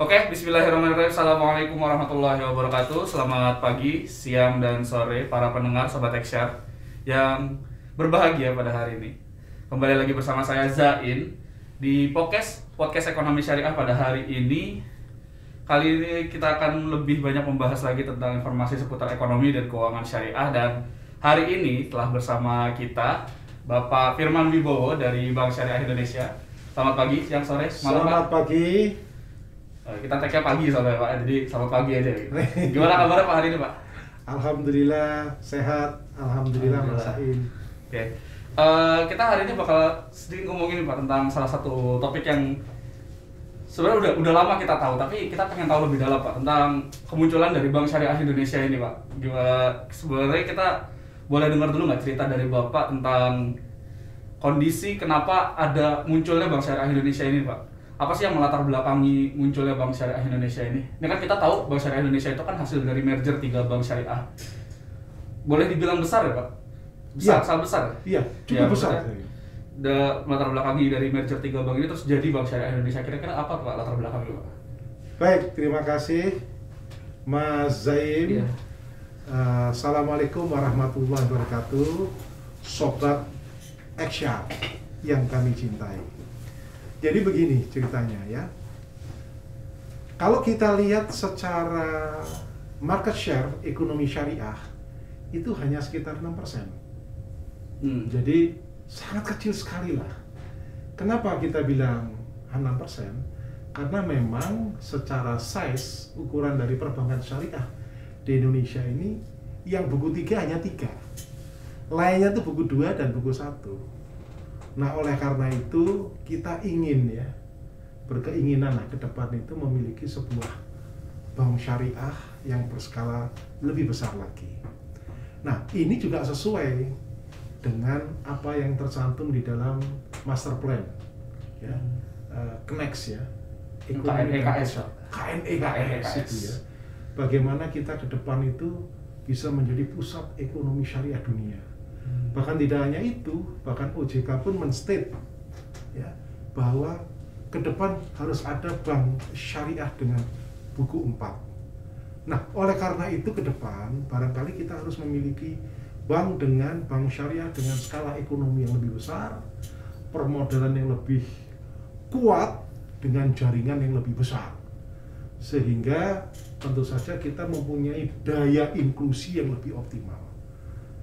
Oke, bismillahirrahmanirrahim. Assalamualaikum warahmatullahi wabarakatuh. Selamat pagi, siang, dan sore para pendengar Sobat Eksyar yang berbahagia pada hari ini. Kembali lagi bersama saya Zain di podcast Ekonomi Syariah pada hari ini. Kali ini kita akan lebih banyak membahas lagi tentang informasi seputar ekonomi dan keuangan syariah. Dan hari ini telah bersama kita Bapak Firman Wibowo dari Bank Syariah Indonesia. Selamat pagi, siang, sore, malam. Selamat pagi. Kita tag-nya pagi soalnya Pak, jadi selamat pagi aja gitu. Gimana kabarnya Pak hari ini Pak? Alhamdulillah sehat, Alhamdulillah Mas Sain. Oke. Kita hari ini bakal sedikit ngomongin Pak tentang salah satu topik yang sebenarnya udah lama kita tahu, tapi kita pengen tahu lebih dalam Pak tentang kemunculan dari Bank Syariah Indonesia ini Pak. Gimana sebenarnya kita boleh dengar dulu nggak cerita dari Bapak tentang kondisi kenapa ada munculnya Bank Syariah Indonesia ini Pak? Apa sih yang melatar belakangi munculnya Bank Syariah Indonesia ini? Ini kan kita tahu Bank Syariah Indonesia itu kan hasil dari merger 3 bank syariah. Boleh dibilang besar ya Pak? Besar, Iya. sangat besar? Iya, cukup besar. Latar belakangi dari merger 3 bank ini terus jadi Bank Syariah Indonesia. Kira-kira apa Pak latar belakangnya Pak? Baik, terima kasih Mas Zain. Iya. Assalamualaikum warahmatullahi wabarakatuh. Sobat Eksyar yang kami cintai. Jadi begini ceritanya ya. Kalau kita lihat secara market share ekonomi syariah itu hanya sekitar 6%. Jadi sangat kecil sekali lah. Kenapa kita bilang 6%? Karena memang secara size ukuran dari perbankan syariah di Indonesia ini yang buku 3 hanya 3. Lainnya tuh buku 2 dan buku 1. Nah, oleh karena itu kita ingin ya, berkeinginan ke depan itu memiliki sebuah bank syariah yang berskala lebih besar lagi. Nah, ini juga sesuai dengan apa yang tercantum di dalam master plan ya, KNEX ya, KNEKS KNEKS itu ya. Bagaimana kita ke depan itu bisa menjadi pusat ekonomi syariah dunia. Bahkan tidak hanya itu, bahkan OJK pun menstate ya, bahwa ke depan harus ada bank syariah dengan buku 4. Nah, oleh karena itu ke depan barangkali kita harus memiliki bank syariah dengan skala ekonomi yang lebih besar, permodalan yang lebih kuat dengan jaringan yang lebih besar. Sehingga tentu saja kita mempunyai daya inklusi yang lebih optimal.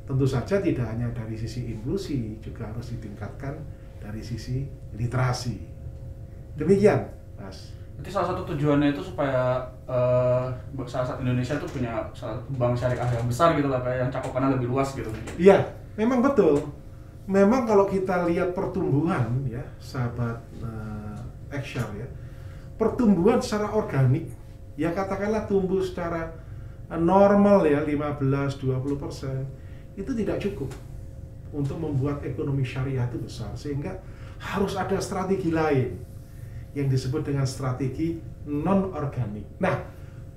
Tentu saja tidak hanya dari sisi inklusi, juga harus ditingkatkan dari sisi literasi. Demikian, Mas. Jadi salah satu tujuannya itu supaya salah satu Indonesia itu punya bank syariah yang besar gitu lah, kayak yang cakupannya lebih luas gitu. Iya, memang betul. Memang kalau kita lihat pertumbuhan ya, sahabat Eksyar ya, pertumbuhan secara organik, ya katakanlah tumbuh secara normal ya 15-20%. Itu tidak cukup untuk membuat ekonomi syariah itu besar, sehingga harus ada strategi lain yang disebut dengan strategi non-organik. Nah,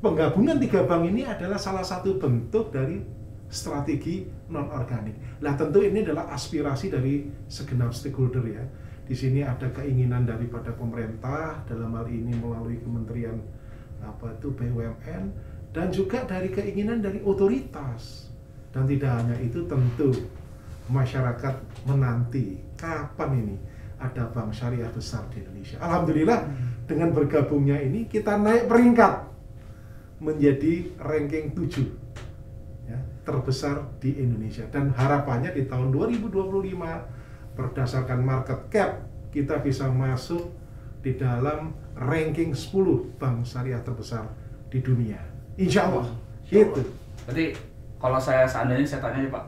penggabungan 3 bank ini adalah salah satu bentuk dari strategi non-organik. Nah, tentu ini adalah aspirasi dari segenap stakeholder ya. Di sini ada keinginan daripada pemerintah, dalam hal ini melalui Kementerian BUMN, dan juga dari keinginan dari otoritas. Dan tidak hanya itu, tentu masyarakat menanti kapan ini ada bank syariah besar di Indonesia. Alhamdulillah dengan bergabungnya ini kita naik peringkat menjadi ranking 7 ya, terbesar di Indonesia. Dan harapannya di tahun 2025 berdasarkan market cap kita bisa masuk di dalam ranking 10 bank syariah terbesar di dunia. Insya Allah. Gitu. Berarti kalau seandainya saya tanya Pak,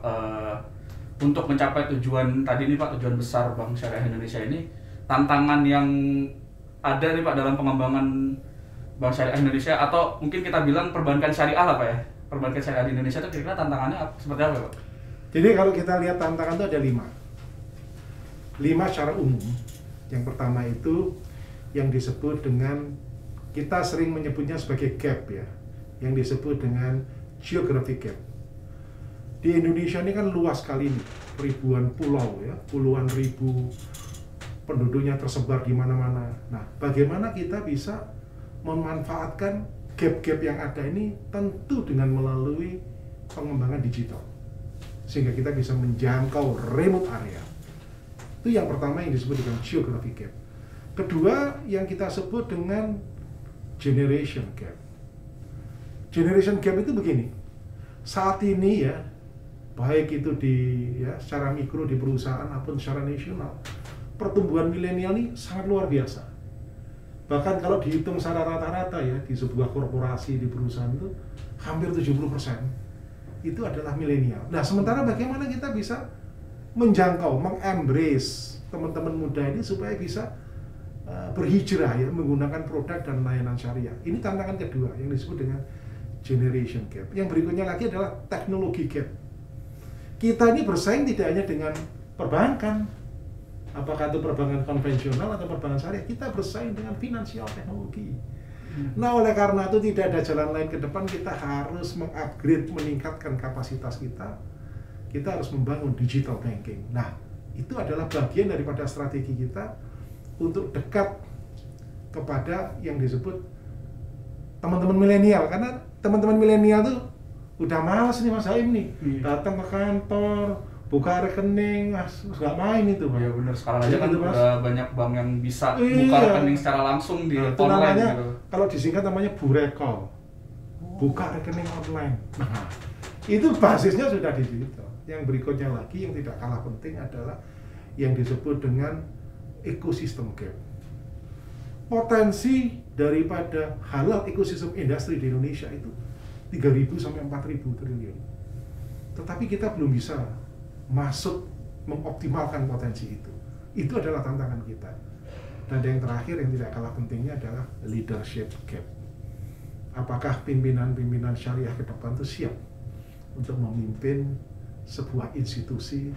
untuk mencapai tujuan tadi nih Pak, tujuan besar Bank Syariah Indonesia ini, tantangan yang ada nih Pak dalam pengembangan Bank Syariah Indonesia, atau mungkin kita bilang perbankan syariah lah Pak ya, perbankan syariah di Indonesia itu kira-kira tantangannya seperti apa Pak? Jadi kalau kita lihat tantangan itu ada 5 secara umum. Yang pertama itu yang disebut dengan, kita sering menyebutnya sebagai gap ya, yang disebut dengan geographic gap. Di Indonesia ini kan luas sekali nih, ribuan pulau ya, puluhan ribu penduduknya tersebar di mana-mana. Nah, bagaimana kita bisa memanfaatkan gap-gap yang ada ini tentu dengan melalui pengembangan digital, sehingga kita bisa menjangkau remote area. Itu yang pertama yang disebut dengan geographic gap. Kedua yang kita sebut dengan generation gap. Generation gap itu begini, saat ini ya, baik itu secara mikro di perusahaan maupun secara nasional, pertumbuhan milenial ini sangat luar biasa. Bahkan kalau dihitung secara rata-rata ya, di sebuah korporasi, di perusahaan itu hampir 70% itu adalah milenial. Nah, sementara bagaimana kita bisa menjangkau, mengembrace teman-teman muda ini supaya bisa berhijrah ya, menggunakan produk dan layanan syariah. Ini tantangan kedua yang disebut dengan generation gap. Yang berikutnya lagi adalah teknologi gap. Kita ini bersaing tidak hanya dengan perbankan, apakah itu perbankan konvensional atau perbankan syariah, kita bersaing dengan finansial teknologi. Nah, oleh karena itu tidak ada jalan lain ke depan, kita harus mengupgrade, meningkatkan kapasitas kita. Kita harus membangun digital banking. Nah, itu adalah bagian daripada strategi kita untuk dekat kepada yang disebut teman-teman milenial. Karena teman-teman milenial tuh udah malas nih Mas Haim nih, datang ke kantor, buka rekening, nggak main itu Pak. Iya benar, sekarang aja kan gitu, udah banyak bank yang bisa buka rekening secara langsung di itu online namanya, gitu. kalau disingkat namanya burekol, buka rekening online. Nah, itu basisnya sudah digital. Yang berikutnya lagi yang tidak kalah penting adalah yang disebut dengan ekosistem gap. Potensi daripada halal ekosistem industri di Indonesia itu 3.000 sampai 4.000 triliun. Tetapi kita belum bisa masuk mengoptimalkan potensi itu. Itu adalah tantangan kita. Dan yang terakhir yang tidak kalah pentingnya adalah leadership gap. Apakah pimpinan-pimpinan syariah ke depan itu siap untuk memimpin sebuah institusi,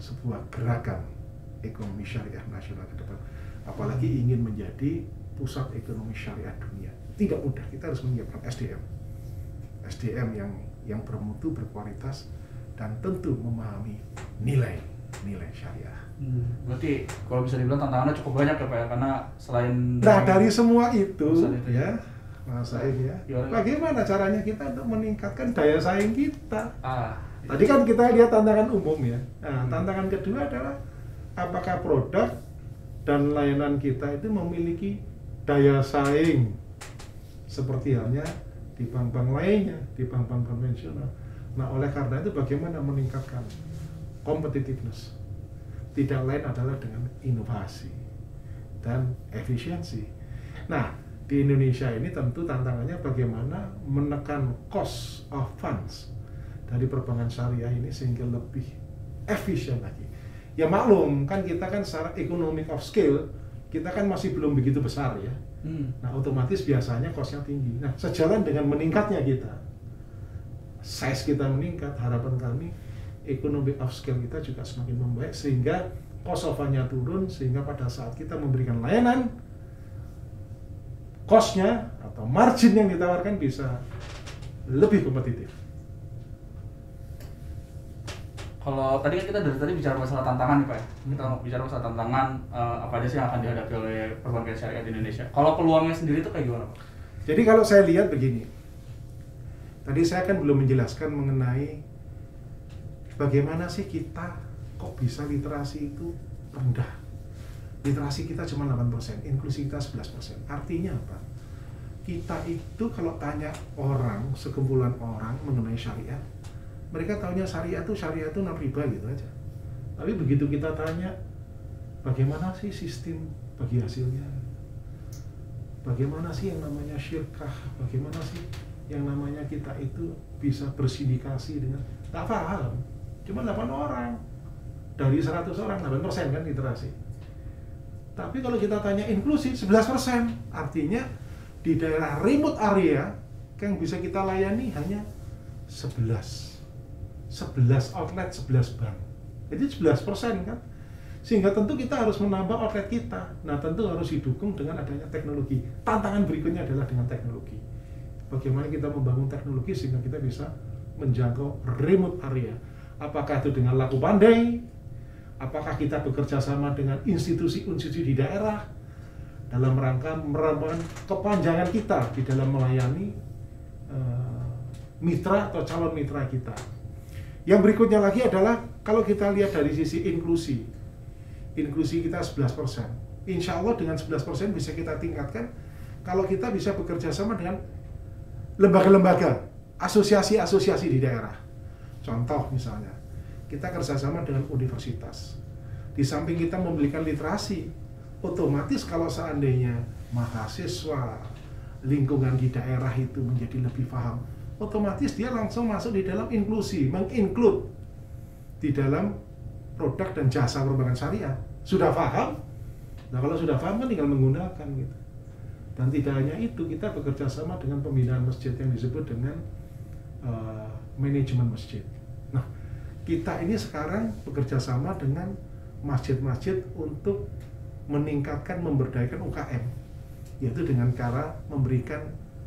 sebuah gerakan ekonomi syariah nasional ke depan, apalagi ingin menjadi pusat ekonomi syariah dunia. Tidak mudah, kita harus menyiapkan SDM yang bermutu, berkualitas, dan tentu memahami nilai syariah. Berarti kalau bisa dibilang tantangannya cukup banyak ya Pak ya, karena selain dari semua itu ya, Mas Said ya, Gimana? bagaimana caranya kita untuk meningkatkan daya saing kita? Itu. Tadi kan kita lihat tantangan umum ya. Nah, tantangan kedua adalah apakah produk dan layanan kita itu memiliki daya saing seperti halnya di bank-bank lainnya, di bank-bank konvensional. Nah, oleh karena itu bagaimana meningkatkan competitiveness? Tidak lain adalah dengan inovasi dan efisiensi. Nah, di Indonesia ini tentu tantangannya bagaimana menekan cost of funds dari perbankan syariah ini sehingga lebih efisien lagi. Ya maklum, kan kita kan secara economic of scale, kita kan masih belum begitu besar ya. Nah, otomatis biasanya cost-nya tinggi. Nah, sejalan dengan meningkatnya kita, size kita meningkat, harapan kami economic of scale kita juga semakin membaik sehingga cost of fund-nya turun, sehingga pada saat kita memberikan layanan, cost-nya atau margin yang ditawarkan bisa lebih kompetitif. Kalau tadi kan kita dari tadi bicara masalah tantangan nih Pak ya. Kita mau bicara masalah tantangan apa aja sih yang akan dihadapi oleh perbankan syariah di Indonesia. Kalau peluangnya sendiri itu kayak gimana Pak? Jadi kalau saya lihat begini, tadi saya kan belum menjelaskan mengenai bagaimana sih kita kok bisa literasi itu rendah. Literasi kita cuma 8%, inklusi kita 11%. Artinya apa? Kita itu kalau tanya orang, sekumpulan orang mengenai syariah, mereka taunya syariah itu non riba gitu aja. Tapi begitu kita tanya, bagaimana sih sistem bagi hasilnya? Bagaimana sih yang namanya syirkah? Bagaimana sih yang namanya kita itu bisa bersindikasi dengan? Nggak paham. Cuma 8 orang. Dari 100 orang, 8% kan literasi. Tapi kalau kita tanya inklusi, 11%. Artinya di daerah remote area yang bisa kita layani hanya 11 outlet, 11 bank. Jadi 11% kan. Sehingga tentu kita harus menambah outlet kita. Nah, tentu harus didukung dengan adanya teknologi. Tantangan berikutnya adalah dengan teknologi. Bagaimana kita membangun teknologi sehingga kita bisa menjangkau remote area. Apakah itu dengan laku pandai? Apakah kita bekerja sama dengan institusi-institusi di daerah? dalam rangka merupakan kepanjangan kita di dalam melayani mitra atau calon mitra kita. Yang berikutnya lagi adalah kalau kita lihat dari sisi inklusi kita 11%. Insya Allah dengan 11% bisa kita tingkatkan kalau kita bisa bekerja sama dengan lembaga-lembaga, asosiasi-asosiasi di daerah. Contoh misalnya, kita kerjasama dengan universitas. Di samping kita memberikan literasi, otomatis kalau seandainya mahasiswa lingkungan di daerah itu menjadi lebih paham, otomatis dia langsung masuk di dalam inklusi, menginclude di dalam produk dan jasa perbankan syariah. Sudah paham? Nah kalau sudah paham kan tinggal menggunakan gitu. Dan tidak hanya itu, kita bekerja sama dengan pembinaan masjid yang disebut dengan manajemen masjid. Nah, kita ini sekarang bekerja sama dengan masjid-masjid untuk meningkatkan, memberdayakan UKM, yaitu dengan cara memberikan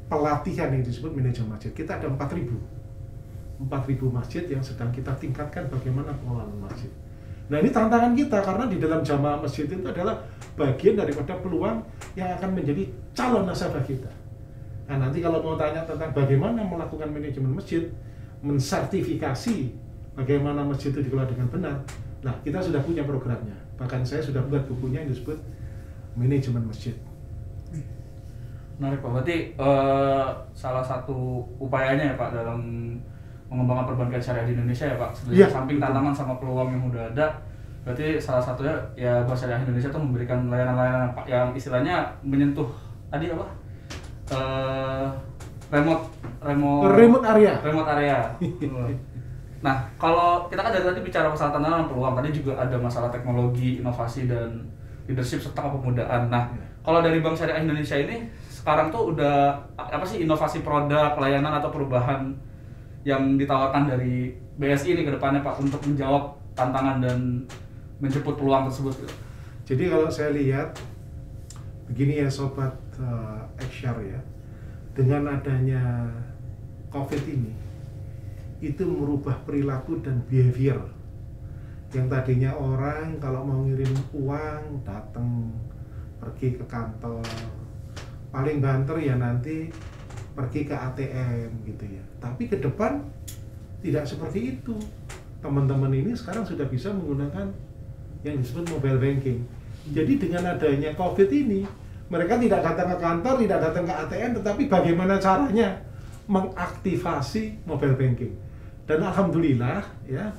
pelatihan yang disebut manajemen masjid. Kita ada 4.000 masjid yang sedang kita tingkatkan bagaimana pengelolaan masjid. Nah ini tantangan kita karena di dalam jamaah masjid itu adalah bagian daripada peluang yang akan menjadi calon nasabah kita. Nah nanti kalau mau tanya tentang bagaimana melakukan manajemen masjid, mensertifikasi bagaimana masjid itu dikelola dengan benar, nah kita sudah punya programnya. Bahkan saya sudah buat bukunya yang disebut manajemen masjid. Menarik Pak, berarti salah satu upayanya ya Pak dalam mengembangkan perbankan syariah di Indonesia ya Pak, sebenarnya samping tantangan sama peluang yang udah ada, berarti salah satunya ya Bank Syariah Indonesia tuh memberikan layanan-layanan Pak yang istilahnya menyentuh tadi apa? Remote area. Nah, kalau kita kan dari tadi bicara masalah tantangan dan peluang, tadi juga ada masalah teknologi, inovasi dan leadership serta kepemudaan. Nah, kalau dari Bank Syariah Indonesia ini sekarang tuh udah apa sih inovasi produk, layanan atau perubahan yang ditawarkan dari BSI ini ke depannya Pak untuk menjawab tantangan dan menjemput peluang tersebut? Jadi kalau saya lihat begini ya Sobat Eksyar ya, dengan adanya COVID ini itu merubah perilaku dan behavior. Yang tadinya orang kalau mau ngirim uang datang pergi ke kantor, paling banter ya nanti pergi ke ATM gitu ya. Tapi ke depan tidak seperti itu. Teman-teman ini sekarang sudah bisa menggunakan yang disebut mobile banking. Jadi dengan adanya COVID ini, mereka tidak datang ke kantor, tidak datang ke ATM, tetapi bagaimana caranya mengaktifasi mobile banking. Dan alhamdulillah ya,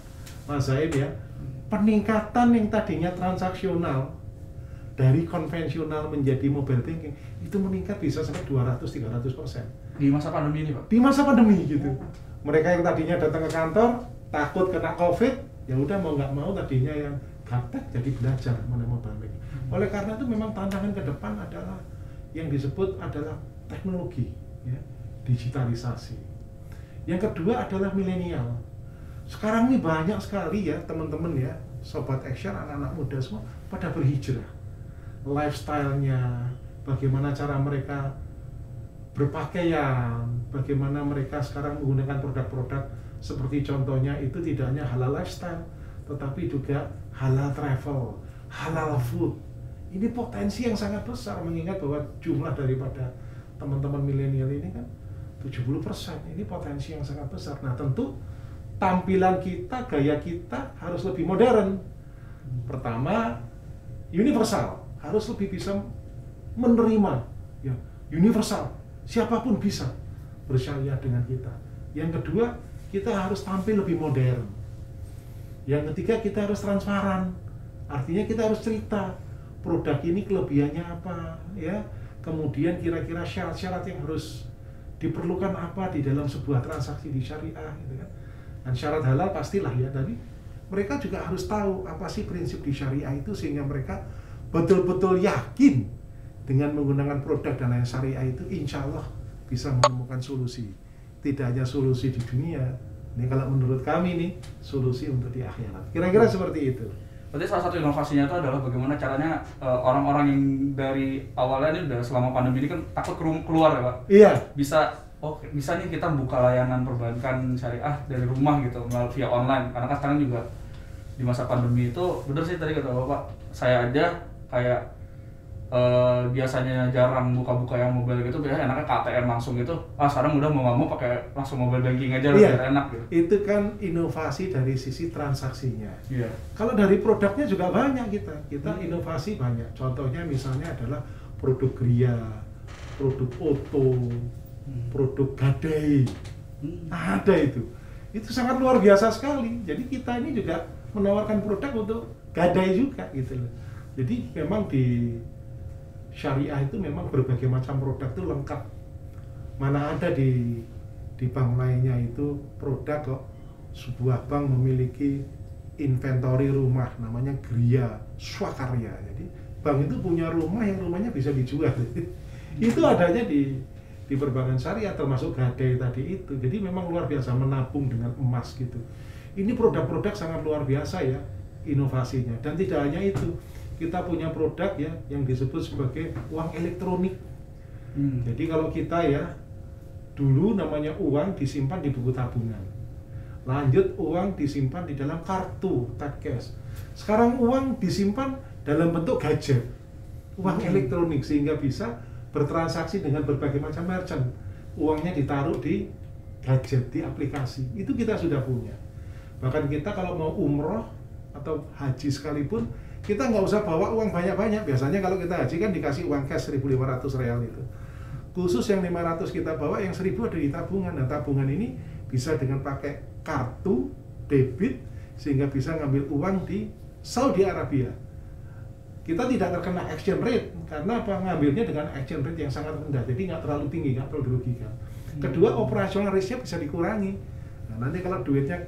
Mas Zaim ya, peningkatan yang tadinya transaksional dari konvensional menjadi mobile banking itu meningkat bisa sampai 200-300%. Di masa pandemi ini Pak? Di masa pandemi gitu. Mereka yang tadinya datang ke kantor takut kena COVID, ya udah mau nggak mau tadinya yang gaptek jadi belajar mana mobile banking. Oleh karena itu memang tantangan ke depan adalah yang disebut adalah teknologi, ya, digitalisasi. Yang kedua adalah milenial. Sekarang ini banyak sekali ya teman-teman ya, Sobat Eksyar, anak-anak muda semua pada berhijrah. Lifestyle-nya, bagaimana cara mereka berpakaian, bagaimana mereka sekarang menggunakan produk-produk seperti contohnya itu tidak hanya halal lifestyle, tetapi juga halal travel, halal food. Ini potensi yang sangat besar mengingat bahwa jumlah daripada teman-teman milenial ini kan 70%. Ini potensi yang sangat besar. Nah tentu tampilan kita, gaya kita harus lebih modern. Pertama, universal, harus lebih bisa menerima, ya, universal. Siapapun bisa bersyariah dengan kita. Yang kedua, kita harus tampil lebih modern. Yang ketiga, kita harus transparan. Artinya kita harus cerita produk ini kelebihannya apa, ya. Kemudian kira-kira syarat-syarat yang harus diperlukan apa di dalam sebuah transaksi di syariah, gitu kan. Dan syarat halal pastilah ya tadi. Mereka juga harus tahu apa sih prinsip di syariah itu sehingga mereka betul-betul yakin dengan menggunakan produk dan lain syariah itu insya Allah bisa menemukan solusi. Tidak hanya solusi di dunia, ini kalau menurut kami nih solusi untuk di akhirat. Kira-kira seperti itu. Berarti salah satu inovasinya itu adalah bagaimana caranya orang-orang yang dari awalnya ini udah selama pandemi ini kan takut keluar ya Pak. Iya. Bisa nih kita buka layanan perbankan syariah dari rumah gitu melalui via online. Karena kan sekarang juga di masa pandemi itu bener sih tadi kata Bapak, saya aja kayak biasanya jarang buka-buka yang mobile gitu, biasanya enaknya ke ATM langsung gitu. Sekarang udah mau nggak mau pakai langsung mobile banking aja Iya, biar enak gitu. itu kan inovasi dari sisi transaksinya. Iya. Kalau dari produknya juga banyak kita inovasi banyak. Contohnya misalnya adalah produk Gria, produk Oto, produk Gadai. Ada itu. Itu sangat luar biasa sekali. Jadi kita ini juga menawarkan produk untuk Gadai juga gitu loh. Jadi memang di syariah itu memang berbagai macam produk itu lengkap. Mana ada di bank lainnya itu produk kok sebuah bank memiliki inventory rumah namanya Gria Swakarya. Jadi bank itu punya rumah yang rumahnya bisa dijual. Itu adanya di perbankan syariah termasuk Gadai tadi itu. Jadi memang luar biasa menabung dengan emas gitu. Ini produk-produk sangat luar biasa ya inovasinya. Dan tidak hanya itu, kita punya produk ya yang disebut sebagai uang elektronik. Jadi kalau kita ya dulu namanya uang disimpan di buku tabungan. Lanjut uang disimpan di dalam kartu tap cash. Sekarang uang disimpan dalam bentuk gadget. Uang elektronik sehingga bisa bertransaksi dengan berbagai macam merchant. Uangnya ditaruh di gadget, di aplikasi. Itu kita sudah punya. Bahkan kita kalau mau umroh atau haji sekalipun, kita nggak usah bawa uang banyak-banyak. Biasanya kalau kita haji kan dikasih uang cash 1.500 real itu. Khusus yang 500 kita bawa, yang 1.000 ada di tabungan. Nah, tabungan ini bisa dengan pakai kartu debit sehingga bisa ngambil uang di Saudi Arabia. Kita tidak terkena exchange rate karena apa? Ngambilnya dengan exchange rate yang sangat rendah, jadi nggak terlalu tinggi, nggak terlalu dirugikan. Kedua, operasional risknya bisa dikurangi. Nah, nanti kalau duitnya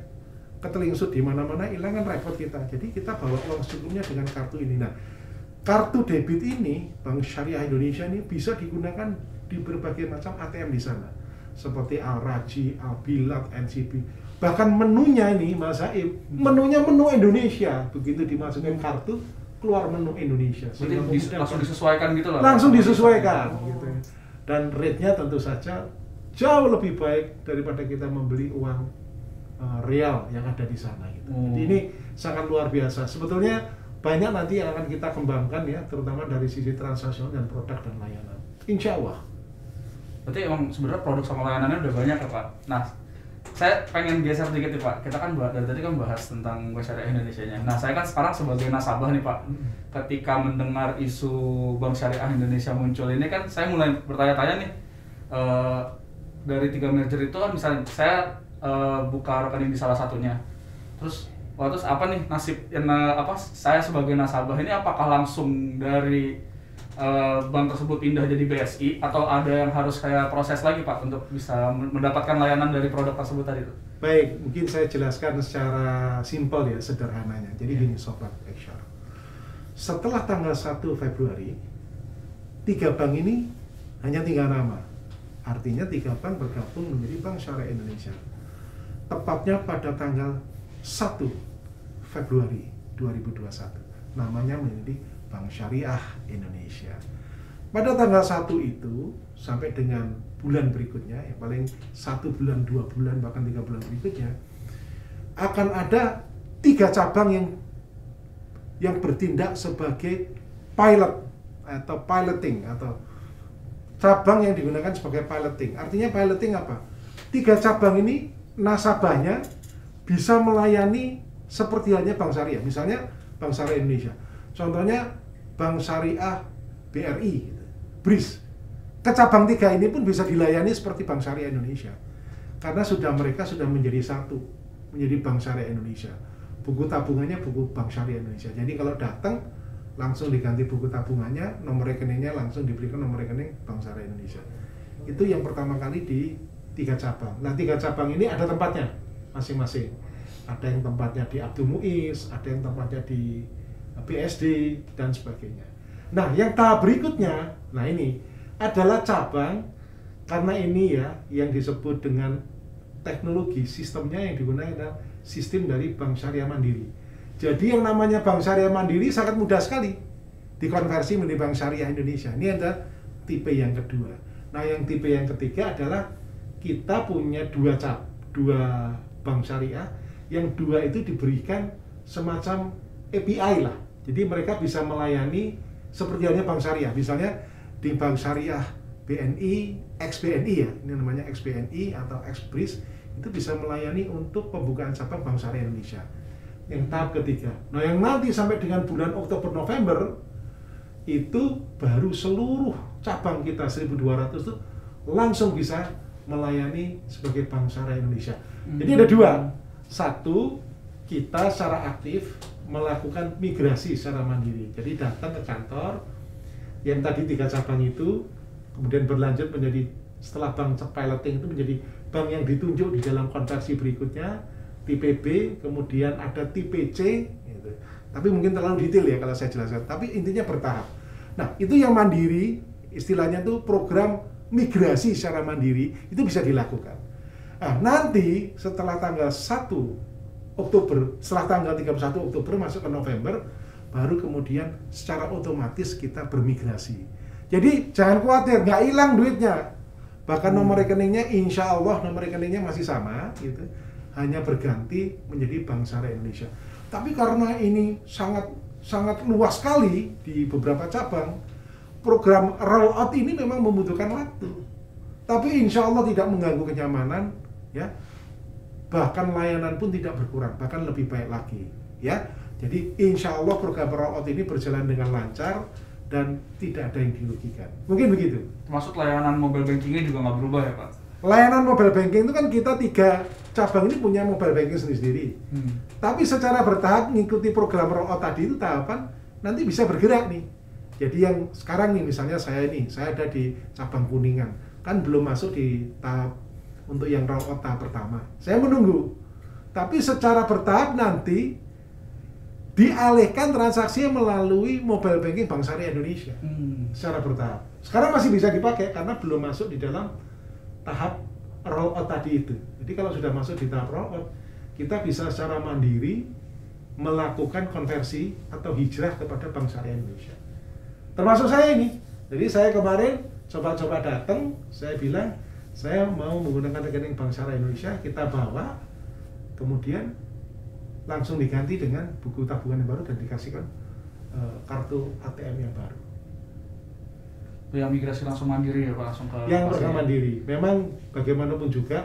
ketelingsut di mana-mana, hilang kan repot kita. Jadi kita bawa uang secukupnya dengan kartu ini. Nah, kartu debit ini Bank Syariah Indonesia ini bisa digunakan di berbagai macam ATM di sana, seperti Al-Raji, Al-Bilad, NCB. Bahkan menunya ini, Mas Saib, menunya menu Indonesia. Begitu dimasukin kartu, keluar menu Indonesia. Langsung disesuaikan gitu loh. Langsung disesuaikan gitu. Dan rate-nya tentu saja jauh lebih baik daripada kita membeli uang real yang ada di sana gitu. Jadi ini sangat luar biasa. Sebetulnya banyak nanti yang akan kita kembangkan ya, terutama dari sisi transaksional dan produk dan layanan. Insya Allah. Berarti emang sebenarnya produk sama layanannya udah banyak ya Pak. Nah, saya pengen geser sedikit nih Pak. Kita kan dari tadi kan bahas tentang Bank Syariah Indonesia-nya. Nah, saya kan sekarang sebagai nasabah nih Pak. Ketika mendengar isu Bank Syariah Indonesia muncul ini kan saya mulai bertanya-tanya nih. Dari 3 merger itu kan misalnya saya buka rekening di salah satunya. Terus apa nih nasib saya sebagai nasabah ini, apakah langsung dari bank tersebut pindah jadi BSI atau ada yang harus kayak proses lagi Pak untuk bisa mendapatkan layanan dari produk tersebut tadi itu? Baik, mungkin saya jelaskan secara simpel ya, sederhananya. Jadi gini Sobat Eksyar, setelah tanggal 1 Februari 3 bank ini hanya tinggal nama. Artinya 3 bank bergabung menjadi Bank Syariah Indonesia. Tepatnya pada tanggal 1 Februari 2021. Namanya menjadi Bank Syariah Indonesia. Pada tanggal 1 itu sampai dengan bulan berikutnya, ya paling 1 bulan, 2 bulan, bahkan 3 bulan berikutnya, akan ada 3 cabang yang bertindak sebagai pilot atau piloting, atau cabang yang digunakan sebagai piloting. Artinya piloting apa? 3 cabang ini nasabahnya bisa melayani seperti halnya Bank Syariah. Misalnya Bank Syariah Indonesia. Contohnya Bank Syariah BRI, BRIS. Kecabang 3 ini pun bisa dilayani seperti Bank Syariah Indonesia. Karena mereka sudah menjadi satu, menjadi Bank Syariah Indonesia. Buku tabungannya buku Bank Syariah Indonesia. Jadi kalau datang langsung diganti buku tabungannya, nomor rekeningnya langsung diberikan nomor rekening Bank Syariah Indonesia. Itu yang pertama kali di 3 cabang. Nah, 3 cabang ini ada tempatnya masing-masing. Ada yang tempatnya di Abdul Muiz, ada yang tempatnya di BSD dan sebagainya. Nah, yang tahap berikutnya, nah ini adalah cabang, karena ini ya yang disebut dengan teknologi sistemnya yang digunakan adalah sistem dari Bank Syariah Mandiri. Jadi yang namanya Bank Syariah Mandiri sangat mudah sekali dikonversi menjadi Bank Syariah Indonesia. Ini adalah tipe yang kedua. Nah, yang tipe yang ketiga adalah kita punya dua bank syariah, yang 2 itu diberikan semacam API lah. Jadi mereka bisa melayani seperti halnya bank syariah. Misalnya di bank syariah BNI, ex-BNI ya, ini namanya ex-BNI atau ex-BRIS, itu bisa melayani untuk pembukaan cabang bank syariah Indonesia. Yang tahap ketiga. Nah, yang nanti sampai dengan bulan Oktober November itu baru seluruh cabang kita 1.200 itu langsung bisa melayani sebagai bank syariah Indonesia. Jadi ada dua. Satu, kita secara aktif melakukan migrasi secara mandiri. Jadi datang ke kantor yang tadi 3 cabang itu, kemudian berlanjut menjadi setelah bank piloting itu menjadi bank yang ditunjuk di dalam konversi berikutnya, tipe B, kemudian ada tipe C gitu. Tapi mungkin terlalu detail ya kalau saya jelaskan, tapi intinya bertahap. Nah, itu yang mandiri, istilahnya itu program migrasi secara mandiri, itu bisa dilakukan. Nah, nanti setelah tanggal 1 Oktober, setelah tanggal 31 Oktober masuk ke November, baru kemudian secara otomatis kita bermigrasi. Jadi jangan khawatir, nggak hilang duitnya. Bahkan nomor rekeningnya, insya Allah nomor rekeningnya masih sama, gitu. Hanya berganti menjadi Bank Syariah Indonesia. Tapi karena ini sangat luas sekali di beberapa cabang, program rollout ini memang membutuhkan waktu. Tapi insya Allah tidak mengganggu kenyamanan, ya. Bahkan layanan pun tidak berkurang, bahkan lebih baik lagi, ya. Jadi insya Allah program rollout ini berjalan dengan lancar dan tidak ada yang dirugikan. Mungkin begitu. Termasuk layanan mobile bankingnya juga nggak berubah ya Pak? Layanan mobile banking itu kan kita 3 cabang ini punya mobile banking sendiri-sendiri. Tapi secara bertahap mengikuti program rollout tadi itu tahapan nanti bisa bergerak nih. Jadi yang sekarang nih misalnya saya ada di cabang Kuningan, kan belum masuk di tahap untuk yang rollout tahap pertama. Saya menunggu. Tapi secara bertahap nanti dialihkan transaksinya melalui mobile banking Bank Syariah Indonesia. Secara bertahap. Sekarang masih bisa dipakai karena belum masuk di dalam tahap rollout tadi itu. Jadi kalau sudah masuk di tahap rollout, kita bisa secara mandiri melakukan konversi atau hijrah kepada Bank Syariah Indonesia. Termasuk saya ini. Jadi saya kemarin coba-coba datang, saya bilang saya mau menggunakan rekening Bank Syariah Indonesia, kita bawa, kemudian langsung diganti dengan buku tabungan yang baru dan dikasihkan kartu ATM yang baru. Yang migrasi langsung mandiri ya Pak, langsung ke yang program mandiri. Memang bagaimanapun juga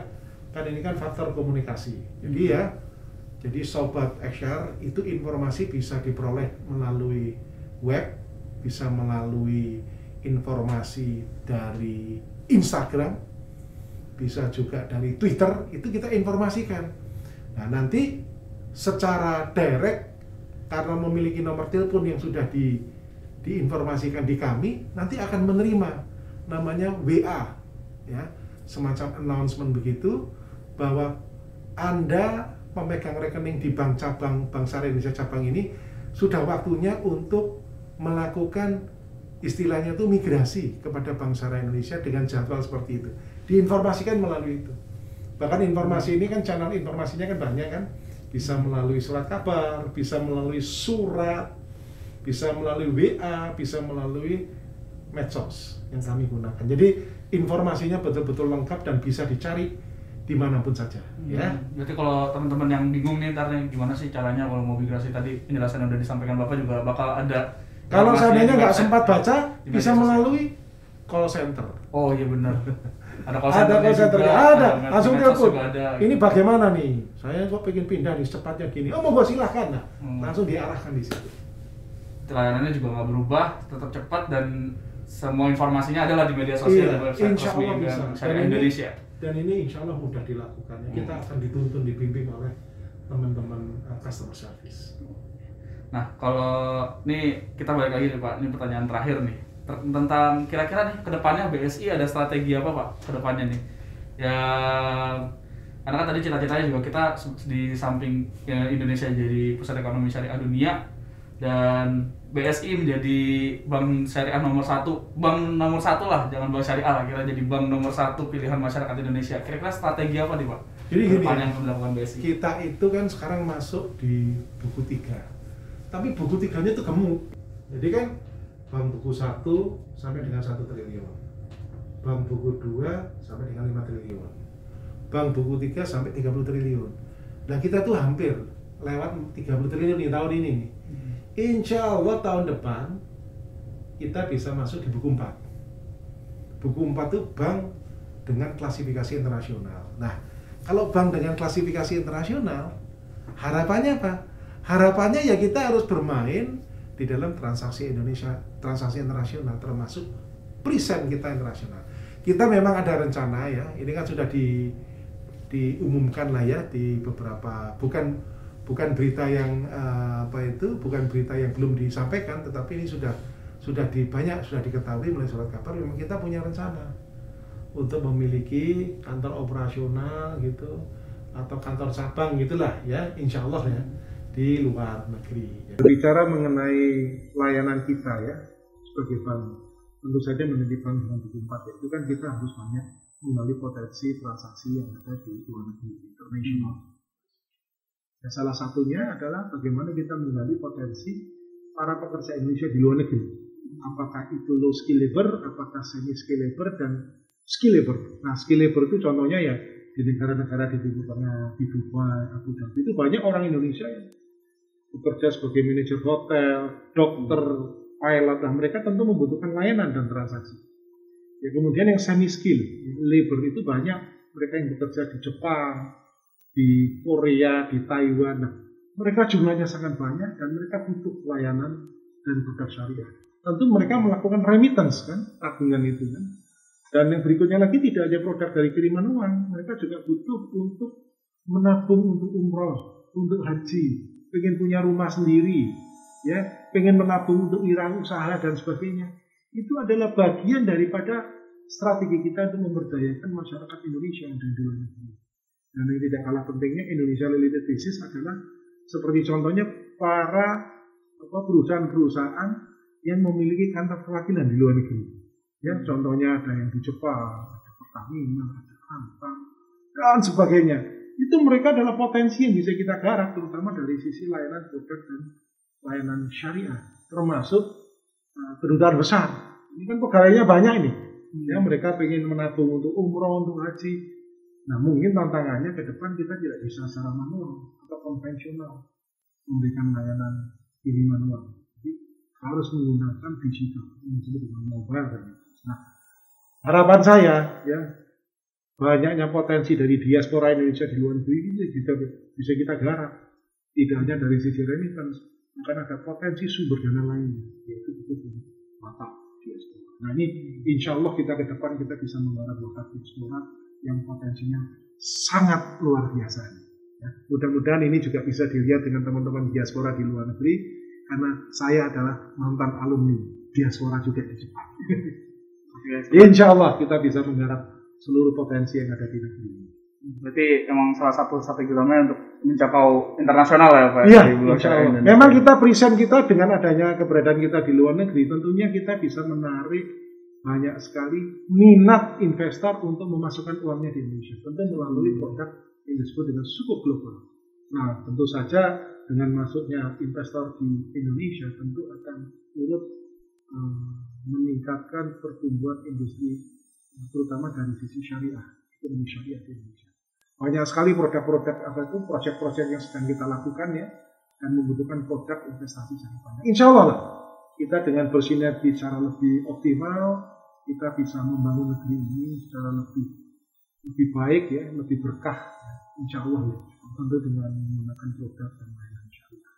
kan ini kan faktor komunikasi. Jadi sobat XR itu informasi bisa diperoleh melalui web, bisa melalui informasi dari Instagram, bisa juga dari Twitter, itu kita informasikan. Nah, nanti secara direct karena memiliki nomor telepon yang sudah diinformasikan di kami, nanti akan menerima namanya WA, ya, semacam announcement begitu bahwa Anda pemegang rekening di bank cabang Bank Syariah Indonesia cabang ini sudah waktunya untuk melakukan istilahnya itu migrasi kepada Bank Syariah Indonesia dengan jadwal seperti itu. Diinformasikan melalui itu. Bahkan informasi ini kan channel informasinya kan banyak kan, bisa melalui surat kabar, bisa melalui surat, bisa melalui WA, bisa melalui medsos yang kami gunakan. Jadi informasinya betul-betul lengkap dan bisa dicari dimanapun saja. Ya. Berarti kalau teman-teman yang bingung nih, ntar nih gimana sih caranya kalau mau migrasi, tadi penjelasan yang udah disampaikan Bapak juga bakal ada. Kalau seandainya nggak sempat baca, bisa melalui call center. Oh iya benar. Ada call center, juga, ada. Langsung telepon. Ada. Ini bagaimana nih? Saya kok pengen pindah nih secepatnya gini. Oh, mau silahkan. Nah, langsung diarahkan di situ. Layanannya juga nggak berubah, tetap cepat dan semua informasinya adalah di media sosial dan website resmi Bank Syariah Indonesia. Dan ini insya Allah mudah dilakukan. Kita akan dituntun, dibimbing oleh teman-teman customer service. Nah, kalau nih kita balik lagi nih Pak, ini pertanyaan terakhir nih tentang kira-kira nih kedepannya BSI ada strategi apa Pak kedepannya nih? Ya, karena kan tadi cita-citanya juga kita di samping ya, Indonesia jadi pusat ekonomi syariah dunia dan BSI menjadi bank syariah nomor 1, bank nomor 1 lah, jangan bank syariah lah, kira jadi bank nomor 1 pilihan masyarakat Indonesia. Kira-kira strategi apa nih Pak? Jadi gini, yang dilakukan BSI. Kita itu kan sekarang masuk di buku 3. Tapi buku 3-nya itu gemuk. Jadi kan bank buku 1 sampai dengan 1 triliun. Bank buku 2 sampai dengan 5 triliun. Bank buku 3 sampai 30 triliun. Nah, kita tuh hampir lewat 30 triliun di tahun ini nih. Insya Allah tahun depan kita bisa masuk di buku 4. Buku 4 itu bank dengan klasifikasi internasional. Nah, kalau bank dengan klasifikasi internasional, harapannya apa? Harapannya ya kita harus bermain di dalam transaksi Indonesia, transaksi internasional, termasuk present kita internasional. Kita memang ada rencana ya, ini kan sudah diumumkan lah ya di beberapa, bukan berita yang bukan berita yang belum disampaikan, tetapi ini sudah diketahui melalui surat kabar. Memang kita punya rencana untuk memiliki kantor operasional gitu atau kantor cabang gitulah ya, insya Allah ya, di luar negeri. Berbicara mengenai layanan kita ya sebagai bank, tentu saja menjadi bank dengan buku 4 ya, itu kan kita harus banyak mengenali potensi transaksi yang ada di luar negeri internasional. Ya, salah satunya adalah bagaimana kita mengenali potensi para pekerja Indonesia di luar negeri. Apakah itu low skill labor, apakah semi skill labor, dan skill labor. Nah, skill labor itu contohnya ya di negara-negara di Timur Tengah, di Dubai, Abu Dhabi, itu banyak orang Indonesia yang bekerja sebagai manajer hotel, dokter, pilot. Nah, mereka tentu membutuhkan layanan dan transaksi. Ya, kemudian yang semi skill labor itu banyak mereka yang bekerja di Jepang, di Korea, di Taiwan. Nah, mereka jumlahnya sangat banyak dan mereka butuh layanan dan produk syariah. Tentu mereka melakukan remittance kan, tabungan itu kan. Dan yang berikutnya lagi tidak hanya produk dari kiriman uang, mereka juga butuh untuk menabung untuk umroh, untuk haji, pengen punya rumah sendiri, ya, pengen menabung untuk wirausaha dan sebagainya. Itu adalah bagian daripada strategi kita untuk memberdayakan masyarakat Indonesia yang ada di luar negeri. Dan yang tidak kalah pentingnya, Indonesia Related Business adalah seperti contohnya para perusahaan-perusahaan yang memiliki kantor perwakilan di luar negeri. Ya, contohnya ada yang di Jepang, ada Pertamina, ada Antam, dan sebagainya. Itu mereka adalah potensi yang bisa kita garap, terutama dari sisi layanan produk dan layanan syariah, termasuk kedutaan besar. Ini kan pegawainya banyak ini. Ya, mereka ingin menabung untuk umroh, untuk haji. Nah, mungkin tantangannya ke depan kita tidak bisa secara manual atau konvensional memberikan layanan kiriman uang. Jadi harus menggunakan digital, yang disebut dengan mobile. Nah, harapan saya ya, banyaknya potensi dari diaspora Indonesia di luar negeri ini bisa kita garap. Tidak hanya dari sisi remittance, akan ada potensi sumber dana lainnya, yaitu mata diaspora. Nah, ini insya Allah kita ke depan kita bisa menggarap bakat diaspora yang potensinya sangat luar biasa. Ya, mudah-mudahan ini juga bisa dilihat dengan teman-teman diaspora di luar negeri, karena saya adalah mantan alumni diaspora juga di Jepang. Insya Allah kita bisa menggarap seluruh potensi yang ada di negeri ini. Berarti emang salah satu strategi utamanya untuk mencapai internasional ya Pak? Iya, insya Allah. Memang kita present kita dengan adanya keberadaan kita di luar negeri, tentunya kita bisa menarik banyak sekali minat investor untuk memasukkan uangnya di Indonesia, tentu melalui produk yang disebut dengan suku global. Nah, tentu saja dengan masuknya investor di Indonesia tentu akan turut meningkatkan pertumbuhan industri, terutama dari sisi syariah, ekonomi syariah di Indonesia. Banyak sekali produk-produk proyek-proyek yang sedang kita lakukan ya, dan membutuhkan produk investasi sangat banyak. Insya Allah lah, kita dengan bersinergi secara lebih optimal, kita bisa membangun negeri ini secara lebih baik ya, lebih berkah. Ya. Insya Allah ya, tentu dengan menggunakan produk dan layanan syariah.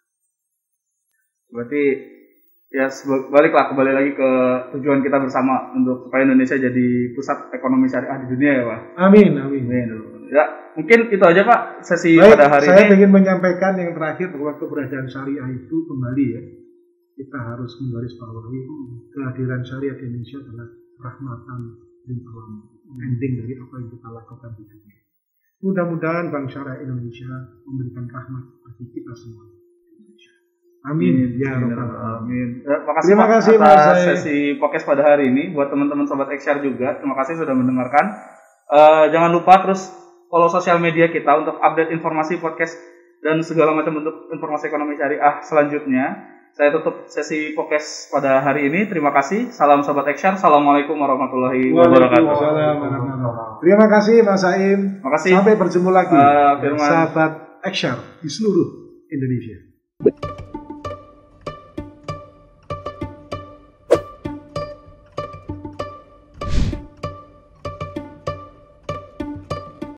Berarti ya kembali lagi ke tujuan kita bersama untuk supaya Indonesia jadi pusat ekonomi syariah di dunia ya Pak. Amin, amin. Ya, mungkin itu aja Pak sesi baik, pada hari saya ini. Saya ingin menyampaikan yang terakhir bahwa keberadaan syariah itu kembali ya, kita harus menggarisbawahi kehadiran syariah di Indonesia adalah rahmatan lil alamin, ending dari apa yang kita lakukan di dunia. Mudah-mudahan Bank Syariah Indonesia memberikan rahmat bagi kita semua. Amin. Ya Rabbal Alamin. Terima kasih atas sesi podcast pada hari ini. Buat teman-teman sobat Eksyar juga, terima kasih sudah mendengarkan. Jangan lupa terus follow sosial media kita untuk update informasi podcast dan segala macam bentuk informasi ekonomi syariah selanjutnya. Saya tutup sesi podcast pada hari ini. Terima kasih. Salam sobat Eksyar. Assalamualaikum warahmatullahi wabarakatuh. Terima kasih Mas Saim. Terima kasih. Sampai berjumpa lagi. Sahabat Eksyar di seluruh Indonesia.